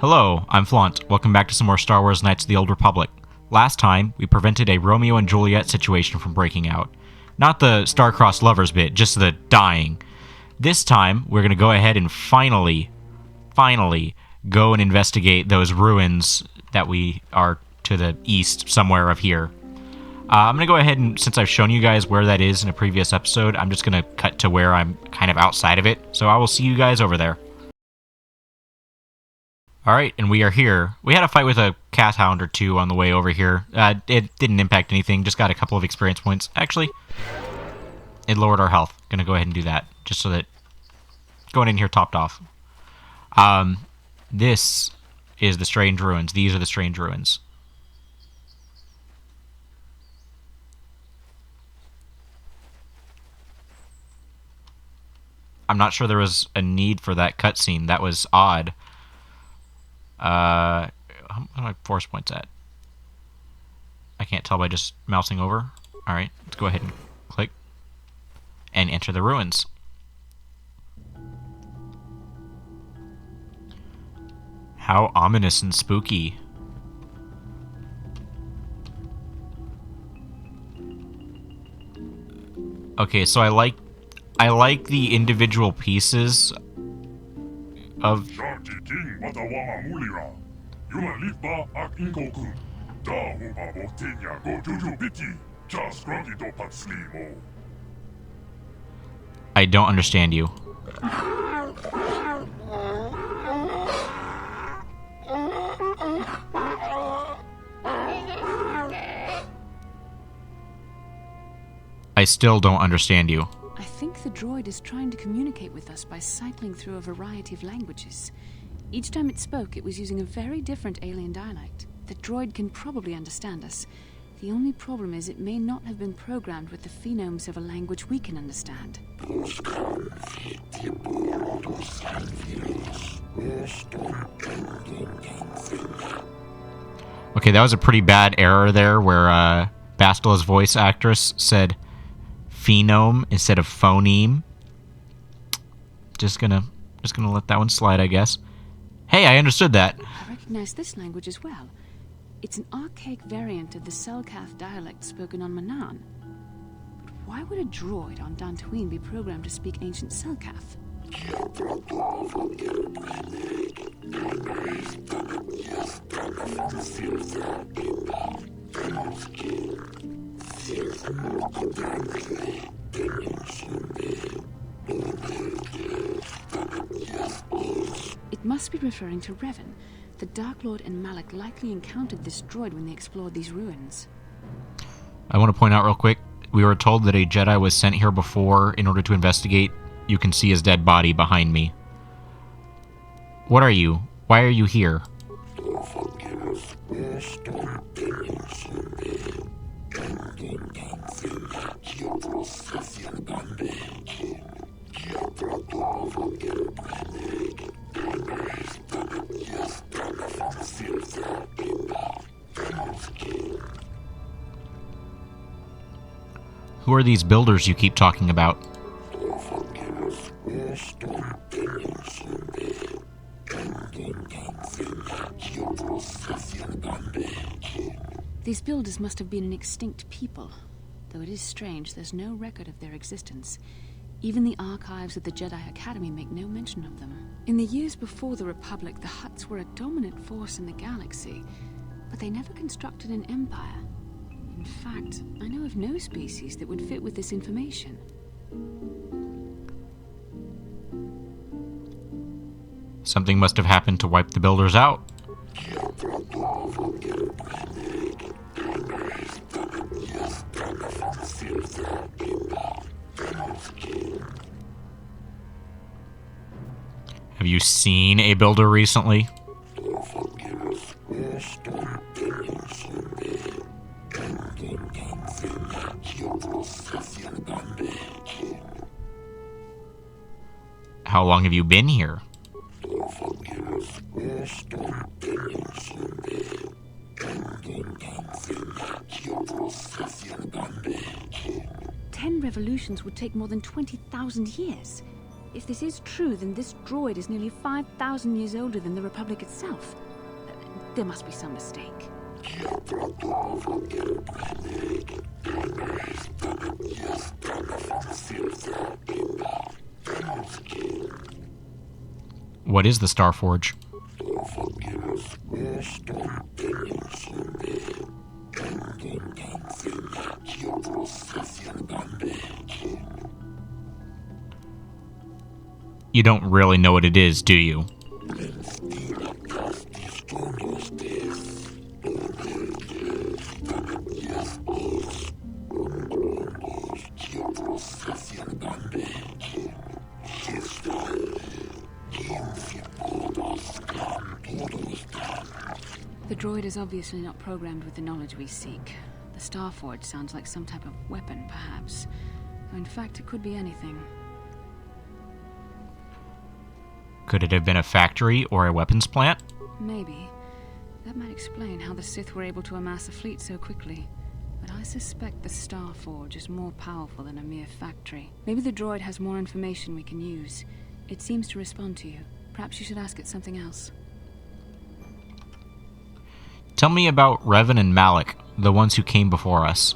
Hello, I'm Flaunt. Welcome back to some more Star Wars Knights of the Old Republic. Last time, we prevented a Romeo and Juliet situation from breaking out. Not the star-crossed lovers bit, just the dying. This time, we're going to go ahead and finally go and investigate those ruins that we are to the east somewhere of here. I'm going to go ahead and, since I've shown you guys where that is in a previous episode, I'm just going to cut to where I'm kind of outside of it. So I will see you guys over there. Alright, and we are here. We had a fight with a cat hound or two on the way over here. It didn't impact anything, just got a couple of experience points. Actually, it lowered our health. Gonna go ahead and do that, just so that going in here topped off. This is the Strange Ruins. These are the Strange Ruins. I'm not sure there was a need for that cutscene. That was odd. How are my force points at? I can't tell by just mousing over. Alright, let's go ahead and click. And enter the ruins. How ominous and spooky. Okay, so I like the individual pieces of... I don't understand you. I still don't understand you. I think the droid is trying to communicate with us by cycling through a variety of languages. Each time it spoke, it was using a very different alien dialect. The droid can probably understand us. The only problem is it may not have been programmed with the phonemes of a language we can understand. Okay, that was a pretty bad error there where Bastila's voice actress said phenome instead of phoneme. Just gonna let that one slide, I guess. Hey, I understood that. I recognize this language as well. It's an archaic variant of the Selkath dialect spoken on Manaan. But why would a droid on Dantooine be programmed to speak ancient Selkath? It must be referring to Revan. The Dark Lord and Malak likely encountered this droid when they explored these ruins. I want to point out real quick, we were told that a Jedi was sent here before in order to investigate. You can see his dead body behind me. What are you? Why are you here? Who are these builders you keep talking about? These builders must have been an extinct people. Though it is strange, there's no record of their existence. Even the archives of the Jedi Academy make no mention of them. In the years before the Republic, the Hutts were a dominant force in the galaxy, but they never constructed an empire. In fact, I know of no species that would fit with this information. Something must have happened to wipe the builders out. Have you seen a builder recently? How long have you been here? 10 revolutions would take more than 20,000 years. If this is true, then this droid is nearly 5,000 years older than the Republic itself. There must be some mistake. What is the Star Forge? You don't really know what it is, do you? The droid is obviously not programmed with the knowledge we seek. The Star Forge sounds like some type of weapon, perhaps. Though in fact, it could be anything. Could it have been a factory or a weapons plant? Maybe. That might explain how the Sith were able to amass a fleet so quickly. But I suspect the Star Forge is more powerful than a mere factory. Maybe the droid has more information we can use. It seems to respond to you. Perhaps you should ask it something else. Tell me about Revan and Malik, the ones who came before us.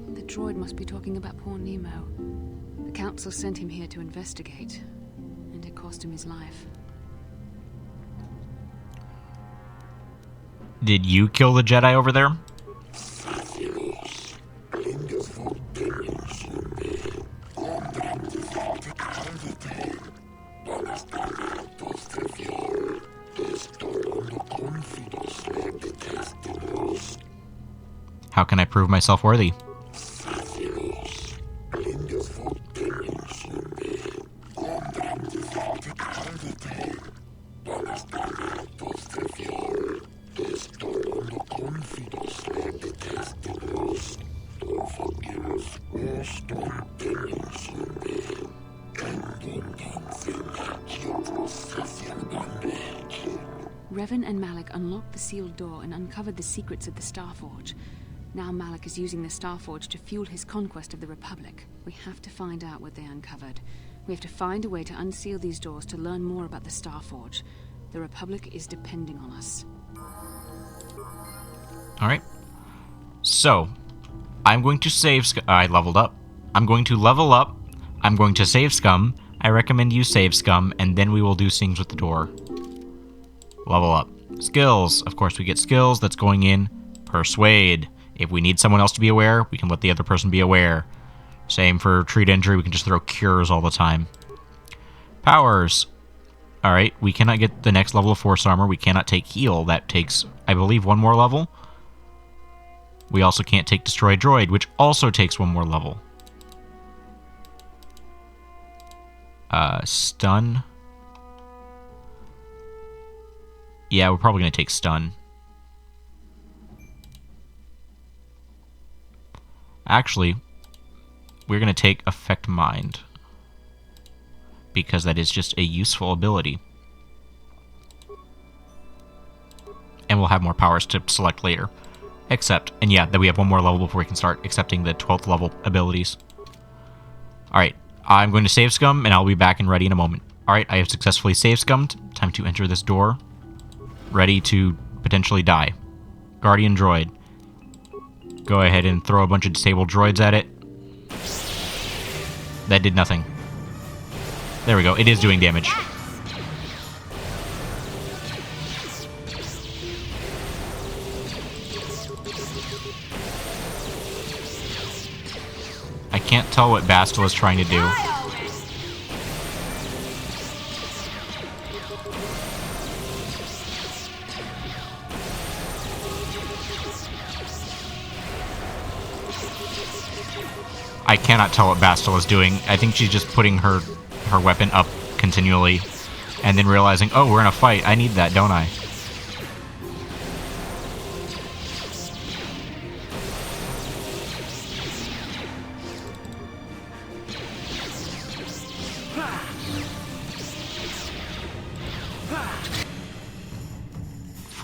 The droid must be talking about poor Nemo. The Council sent him here to investigate, and it cost him his life. Did you kill the Jedi over there? How can I prove myself worthy? Revan and Malik unlocked the sealed door and uncovered the secrets of the Star Forge. Now Malik is using the Star Forge to fuel his conquest of the Republic. We have to find out what they uncovered. We have to find a way to unseal these doors to learn more about the Star Forge. The Republic is depending on us. Alright. So, I'm going to save I leveled up. I'm going to level up. I'm going to save Scum. I recommend you save Scum, and then we will do things with the door. Level up. Skills. Of course, we get skills. That's going in. Persuade. If we need someone else to be aware, we can let the other person be aware. Same for treat injury. We can just throw cures all the time. Powers. Alright, we cannot get the next level of Force Armor. We cannot take Heal. That takes, I believe, one more level. We also can't take Destroy Droid, which also takes one more level. Stun. Yeah, we're probably going to take Stun. Actually, we're going to take Affect Mind, because that is just a useful ability. And we'll have more powers to select later. Except, and yeah, that we have one more level before we can start accepting the 12th level abilities. Alright, I'm going to save Scum, and I'll be back and ready in a moment. Alright, I have successfully save Scummed. Time to enter this door. Ready to potentially die. Guardian Droid. Go ahead and throw a bunch of disabled droids at it. That did nothing. There we go. It is doing damage. I can't tell what Bastil is trying to do. I cannot tell what Bastila is doing. I think she's just putting her weapon up continually and then realizing, oh, we're in a fight. I need that, don't I?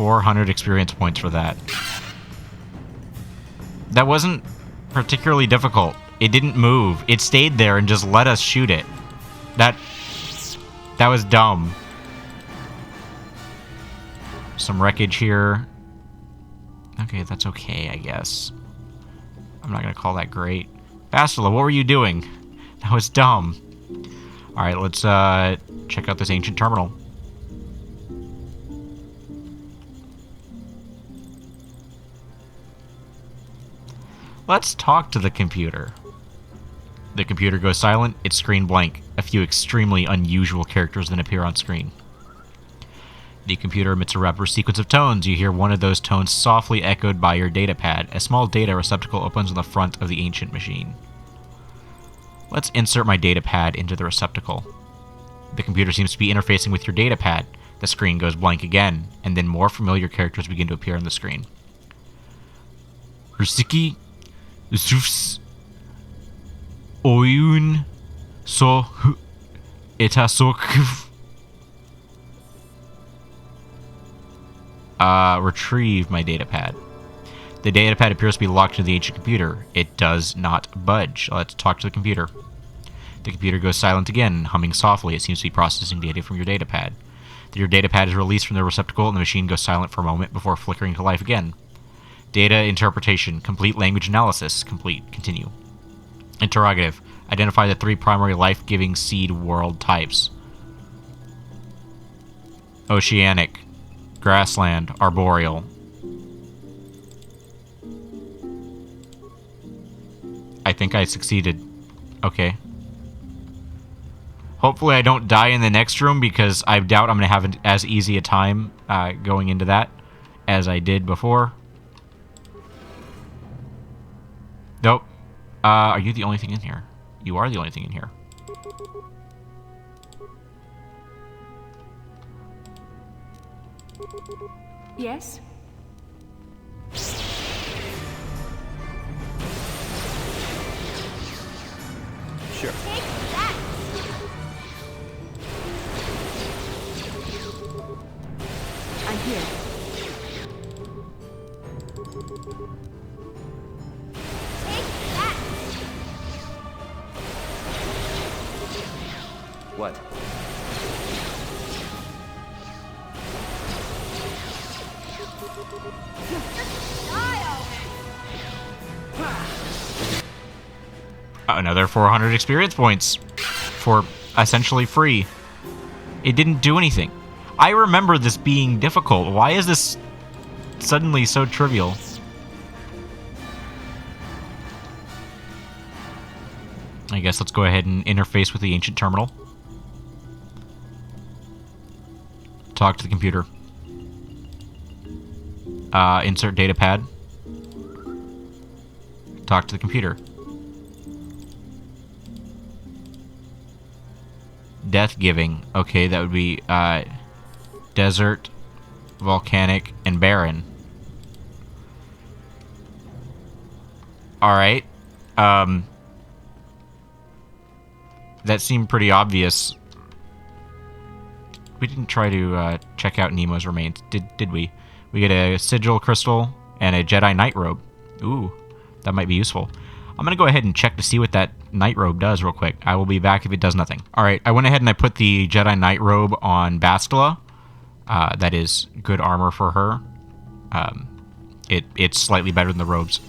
$400 experience points for that. That wasn't particularly difficult. It didn't move. It stayed there and just let us shoot it. That was dumb. Some wreckage here. Okay, that's okay, I guess. I'm not gonna call that great. Bastila, what were you doing? That was dumb. Alright, let's check out this ancient terminal. Let's talk to the computer. The computer goes silent, its screen blank. A few extremely unusual characters then appear on screen. The computer emits a rapid sequence of tones. You hear one of those tones softly echoed by your datapad. A small data receptacle opens on the front of the ancient machine. Let's insert my datapad into the receptacle. The computer seems to be interfacing with your datapad. The screen goes blank again, and then more familiar characters begin to appear on the screen. Rusiki Zufs Oyun So Etasok. Retrieve my datapad. The datapad appears to be locked into the ancient computer. It does not budge. Let's talk to the computer. The computer goes silent again, humming softly. It seems to be processing data from your datapad. Your datapad is released from the receptacle and the machine goes silent for a moment before flickering to life again. Data interpretation. Complete language analysis. Complete. Continue. Interrogative. Identify the 3 primary life-giving seed world types. Oceanic. Grassland. Arboreal. I think I succeeded. Okay. Hopefully I don't die in the next room, because I doubt I'm going to have as easy a time going into that as I did before. Nope. Are you the only thing in here? You are the only thing in here. Yes? Sure. Take that! I'm here. Take that! What? Another 400 experience points for essentially free. It didn't do anything. I remember this being difficult. Why is this suddenly so trivial? I guess let's go ahead and interface with the ancient terminal. Talk to the computer. Insert datapad. Talk to the computer. Death giving. Okay, that would be desert, volcanic, and barren. Alright. That seemed pretty obvious. We didn't try to check out Nemo's remains, did we? We get a sigil crystal and a Jedi Knight robe. Ooh, that might be useful. I'm going to go ahead and check to see what that Knight robe does real quick. I will be back if it does nothing. Alright, I went ahead and I put the Jedi Knight robe on Bastila. That is good armor for her. It's slightly better than the robes.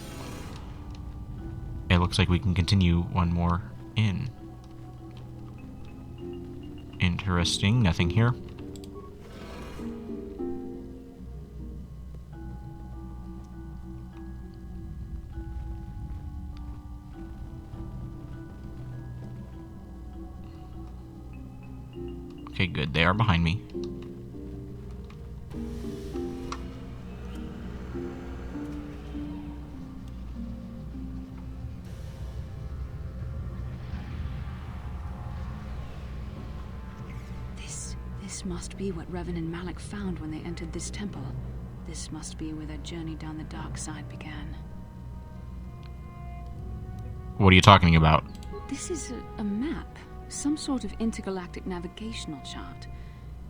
It looks like we can continue one more in. Interesting, nothing here. Okay, good. They are behind me. This must be what Revan and Malak found when they entered this temple. This must be where their journey down the dark side began. What are you talking about? This is a map. Some sort of intergalactic navigational chart.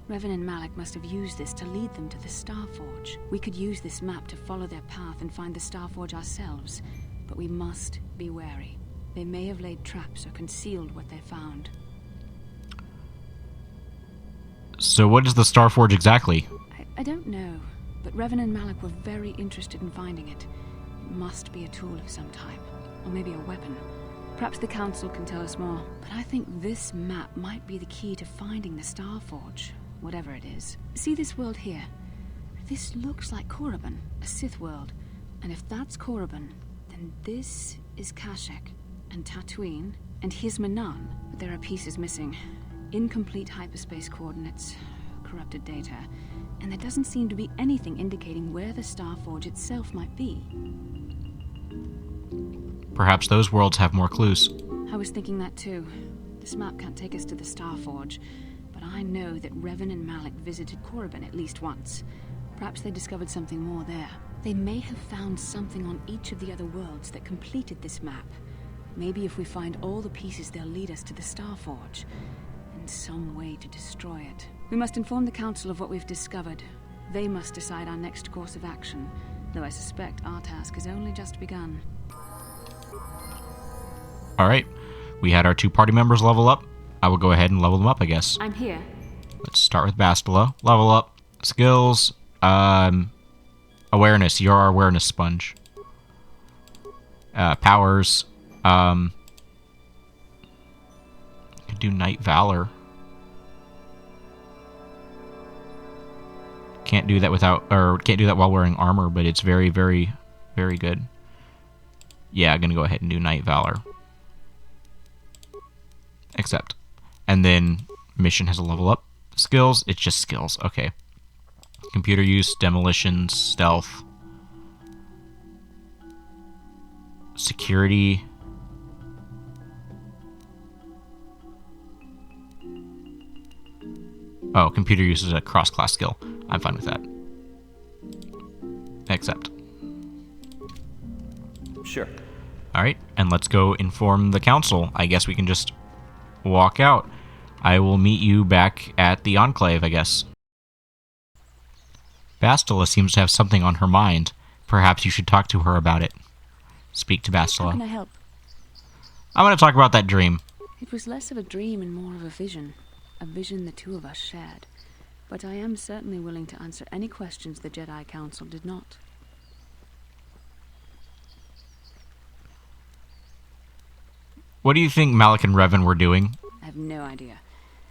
Revan and Malak must have used this to lead them to the Starforge. We could use this map to follow their path and find the Starforge ourselves, but we must be wary. They may have laid traps or concealed what they found. So what is the Starforge exactly? I don't know, but Revan and Malak were very interested in finding it. It must be a tool of some type, or maybe a weapon. Perhaps the Council can tell us more, but I think this map might be the key to finding the Starforge, whatever it is. See this world here? This looks like Korriban, a Sith world. And if that's Korriban, then this is Kashyyyk, and Dantooine, and here's Manan. But there are pieces missing. Incomplete hyperspace coordinates, corrupted data, and there doesn't seem to be anything indicating where the Starforge itself might be. Perhaps those worlds have more clues. I was thinking that too. This map can't take us to the Starforge, but I know that Revan and Malak visited Korriban at least once. Perhaps they discovered something more there. They may have found something on each of the other worlds that completed this map. Maybe if we find all the pieces, they'll lead us to the Starforge, and some way to destroy it. We must inform the Council of what we've discovered. They must decide our next course of action, though I suspect our task has only just begun. Alright, we had our 2 party members level up. I will go ahead and level them up, I guess. I'm here. Let's start with Bastila. Level up. Skills. Awareness. You're our awareness sponge. Powers. Could do Night Valor. Can't do that without, or can't do that while wearing armor, but it's very, very, very good. Yeah, I'm gonna go ahead and do Night Valor. Accept. And then mission has a level up. Skills, it's just skills. Okay. Computer use, demolition, stealth. Security. Oh, computer use is a cross-class skill. I'm fine with that. Accept. Sure. Alright, and let's go inform the council. I guess we can just walk out. I will meet you back at the Enclave, I guess. Bastila seems to have something on her mind. Perhaps you should talk to her about it. Speak to Bastila. How can I help? I want to talk about that dream. It was less of a dream and more of a vision the 2 of us shared. But I am certainly willing to answer any questions the Jedi Council did not. What do you think Malak and Revan were doing? I have no idea.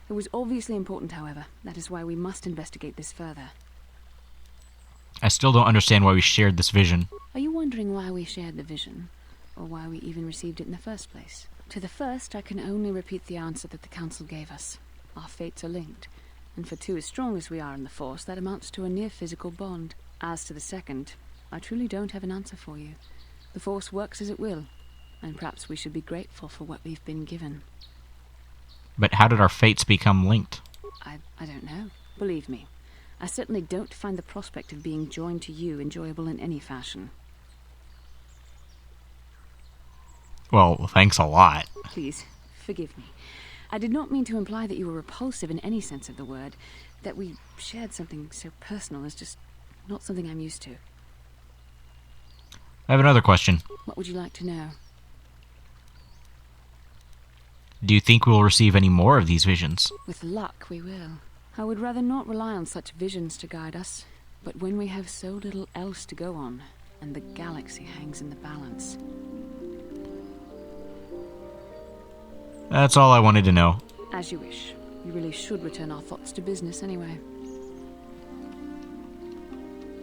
It was obviously important, however. That is why we must investigate this further. I still don't understand why we shared this vision. Are you wondering why we shared the vision? Or why we even received it in the first place? To the first, I can only repeat the answer that the Council gave us. Our fates are linked, and for 2 as strong as we are in the Force, that amounts to a near-physical bond. As to the second, I truly don't have an answer for you. The Force works as it will, and perhaps we should be grateful for what we've been given. But how did our fates become linked? I don't know. Believe me, I certainly don't find the prospect of being joined to you enjoyable in any fashion. Well, thanks a lot. Please, forgive me. I did not mean to imply that you were repulsive in any sense of the word. That we shared something so personal is just not something I'm used to. I have another question. What would you like to know? Do you think we'll receive any more of these visions? With luck, we will. I would rather not rely on such visions to guide us. But when we have so little else to go on, and the galaxy hangs in the balance... That's all I wanted to know. As you wish. We really should return our thoughts to business anyway.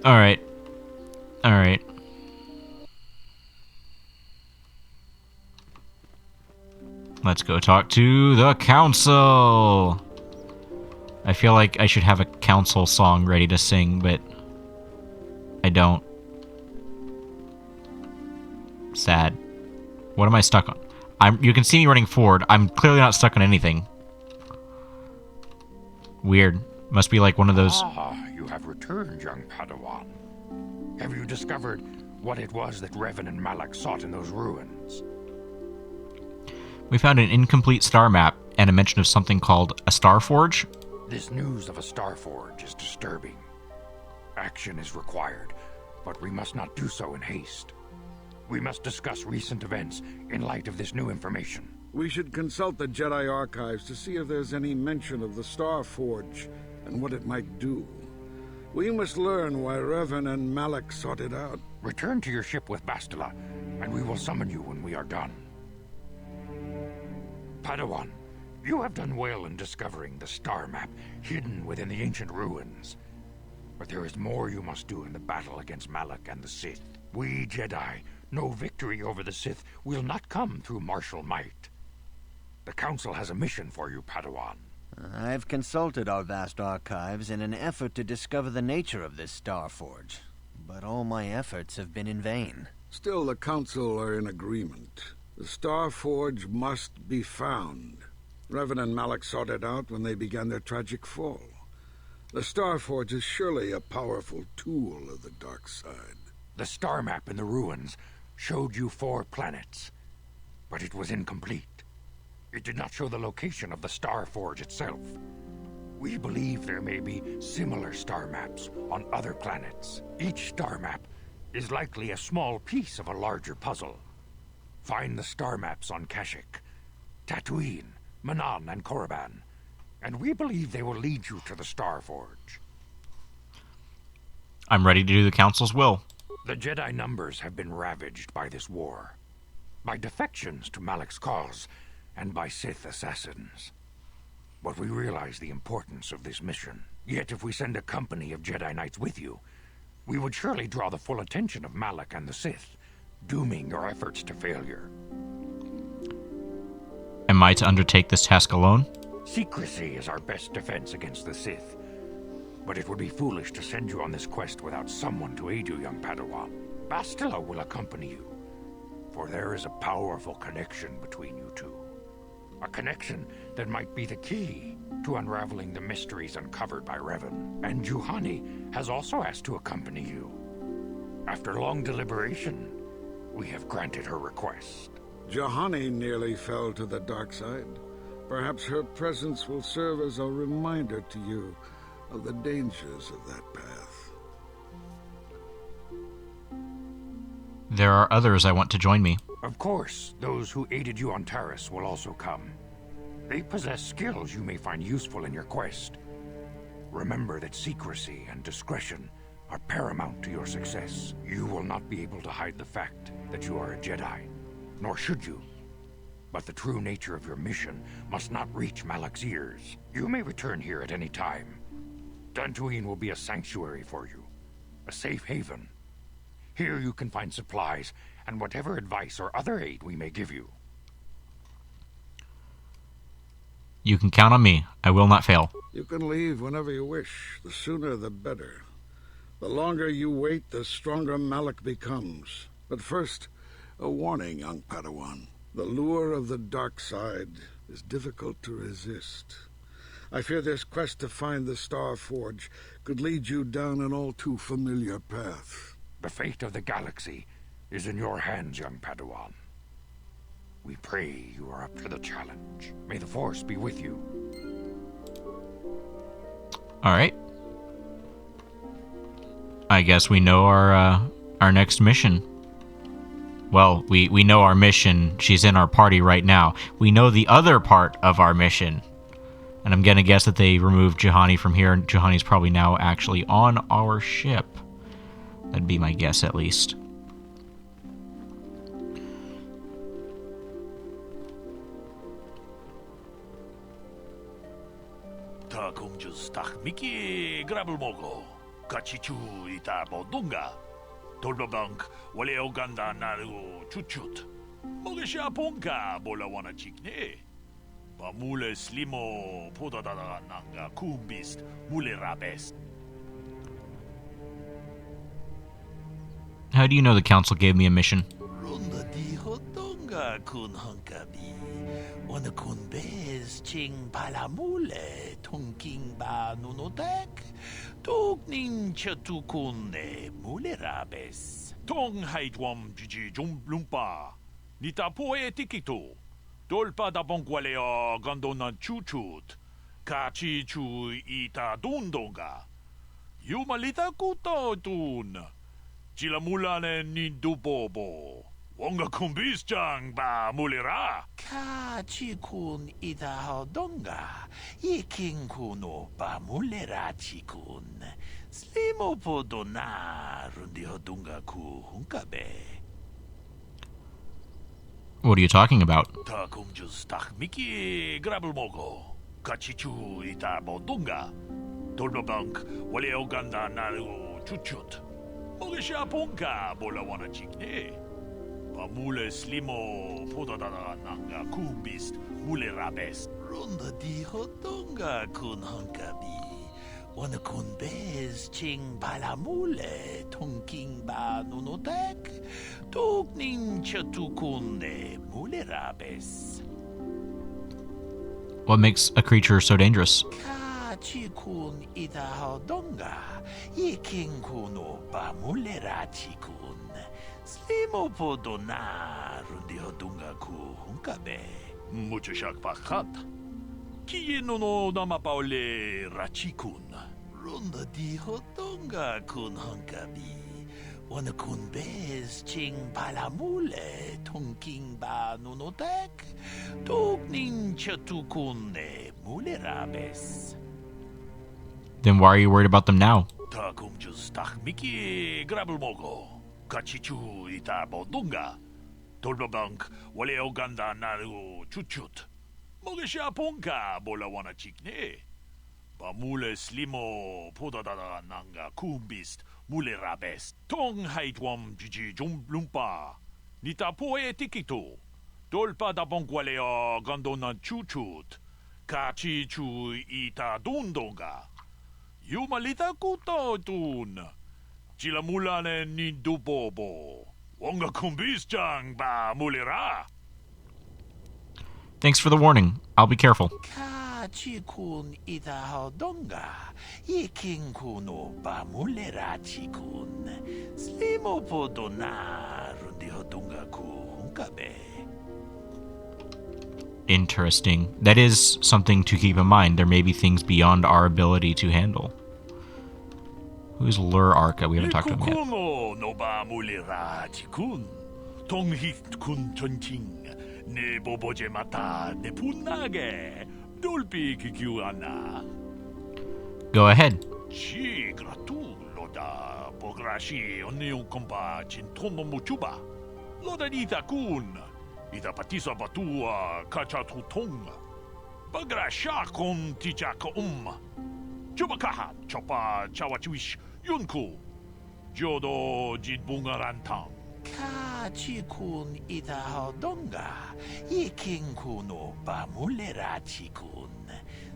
Alright. Alright. Let's go talk to the council. I feel like I should have a council song ready to sing, but I don't. Sad. What am I stuck on? You can see me running forward. I'm clearly not stuck on anything. Weird. Must be like one of those... Ah, you have returned, young Padawan. Have you discovered what it was that Revan and Malak sought in those ruins? We found an incomplete star map and a mention of something called a Star Forge. This news of a Star Forge is disturbing. Action is required, but we must not do so in haste. We must discuss recent events in light of this new information. We should consult the Jedi archives to see if there's any mention of the Star Forge and what it might do. We must learn why Revan and Malak sought it out. Return to your ship with Bastila, and we will summon you when we are done. Padawan, you have done well in discovering the star map hidden within the ancient ruins. But there is more you must do in the battle against Malak and the Sith. We Jedi know victory over the Sith will not come through martial might. The Council has a mission for you, Padawan. I've consulted our vast archives in an effort to discover the nature of this Star Forge, but all my efforts have been in vain. Still, the Council are in agreement. The Star Forge must be found. Revan and Malak sought it out when they began their tragic fall. The Star Forge is surely a powerful tool of the dark side. The star map in the ruins showed you 4 planets, but it was incomplete. It did not show the location of the Star Forge itself. We believe there may be similar star maps on other planets. Each star map is likely a small piece of a larger puzzle. Find the star maps on Kashyyyk, Dantooine, Manan, and Korriban, and we believe they will lead you to the Star Forge. I'm ready to do the Council's will. The Jedi numbers have been ravaged by this war, by defections to Malak's cause, and by Sith assassins. But we realize the importance of this mission. Yet if we send a company of Jedi Knights with you, we would surely draw the full attention of Malak and the Sith, dooming your efforts to failure. Am I to undertake this task alone? Secrecy is our best defense against the Sith. But it would be foolish to send you on this quest without someone to aid you, young Padawan. Bastila will accompany you, for there is a powerful connection between you two. A connection that might be the key to unraveling the mysteries uncovered by Revan. And Juhani has also asked to accompany you. After long deliberation, we have granted her request. Juhani nearly fell to the dark side. Perhaps her presence will serve as a reminder to you of the dangers of that path. There are others I want to join me. Of course, those who aided you on Taris will also come. They possess skills you may find useful in your quest. Remember that secrecy and discretion are paramount to your success. You will not be able to hide the fact that you are a Jedi, nor should you. But the true nature of your mission must not reach Malak's ears. You may return here at any time. Dantooine will be a sanctuary for you, a safe haven. Here you can find supplies and whatever advice or other aid we may give you. You can count on me. I will not fail. You can leave whenever you wish. The sooner the better. The longer you wait, the stronger Malak becomes. But first, a warning, young Padawan. The lure of the dark side is difficult to resist. I fear this quest to find the Star Forge could lead you down an all too familiar path. The fate of the galaxy is in your hands, young Padawan. We pray you are up to the challenge. May the Force be with you. All right. I guess we know our next mission. Well, we know our mission. She's in our party right now. We know the other part of our mission. And I'm going to guess that they removed Juhani from here, and Juhani's probably now actually on our ship. That'd be my guess, at least. 다 공주스 딱 미끼 그랍을 먹고 같이 주이다 보던가 돌바방크 원래 오간다 나르고 추추트 먹으샤 본가 몰라와나 직네 바물레 슬리모 포다다다 난가 쿰비스트 물레라베스. How do you know the council gave me a mission? 론다 디호동 hodonga kun hunkabi. Wana kun bez ching palamule tunking ba nunotek. Tugning chatukune mulerabes. Tong haitwam jiji jumblumpa. Nitapoe tikito. Dolpa da bongwalea gandona chuchut. Kachi chu ita dundonga. Yumalita kuto tun. Chilamulane nindubobo. Wonga kumbis chang ba mulera. Kachi kun ita hodonga. Yiking kuno ba mulera chikun. Slimo podona rundi hodunga ku hunkabe. What are you talking about? Takum jus tak miki grabelmogo. Kachichu ita bodunga. Dolbabank wale oganda naru chuchut. Mogisha punka bola wana chikne. Pamule slimo podadada nanga kumbist mule rabes. Runda di hodunga kun hankabi. Wana kun bez ching palamule tunking ba nunotek. Tugning chatukunde mule rabes. What makes a creature so dangerous? Kachikun ita hodonga. Yiking kuno ba mule rachikun. Slimo podona rundi hodunga ku hunkabe. Mucho shak pakat. Kieno no namapaule rachikun. Runda di hodonga kun hunkabi. Wana kun bez ching palamule tunking ba nunotek. Tugning chatukunne mule rabes. Then why are you worried about them now? Takum jus tak miki grabelmogo. Kachichu ita bodunga. Dolbabank wale oganda naru chuchut. Mogisha punka bola wana chikne. Bamule slimo podadada nanga kumbist mule rabes. Tong haitwam jiji jumblumpa. Nitapoe tikito. Dolpa da bongwalea gandona chuchut. Kachi chu ita dundonga. Yumalita kuto tun. Chilamulane nindubobo. Wonga kumbis chang ba mulera. Thanks for the warning. I'll be careful. Kachi kun ita hodonga. Yiking kuno ba mulera chikun. Slimo podona rundi hodonga ku hunkabe. Interesting. That is something to keep in mind. There may be things beyond our ability to handle. Who's Lure Arc? We haven't talked to him yet. Kukuno no ba mulera chikun. Tonghit kun chonching. Ne boboje mata ne punage. Dulpi kikiuana. Go ahead. Chi gratu loda bograshi onion kompa chintono muchuba. Loda nita kun. Ita patisa batua kacha tutong. Bagrasha kon tichaka Chubakaha chopa chawachuish yunku. Jodo jidbungarantang. Kachi kun ita hodonga. Yiking kuno ba mulera chikun.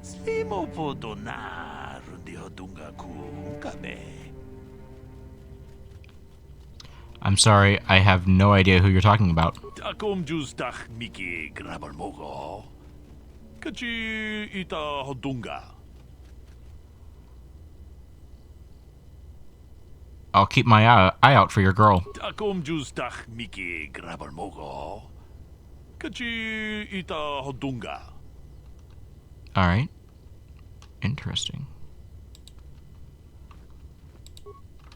Slimo podona rundi hodunga ku hunkabe. I'm sorry, I have no idea who you're talking about. Takum jus tak miki grabelmogo. Kachi ita hodunga. I'll keep my eye out for your girl. Takum jus tak miki grabelmogo. Kachi ita hodunga. All right. Interesting.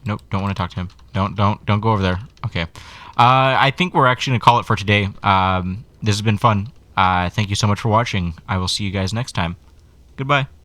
Nope, don't want to talk to him. Don't go over there. Okay. I think we're actually going to call it for today. This has been fun. Thank you so much for watching. I will see you guys next time. Goodbye.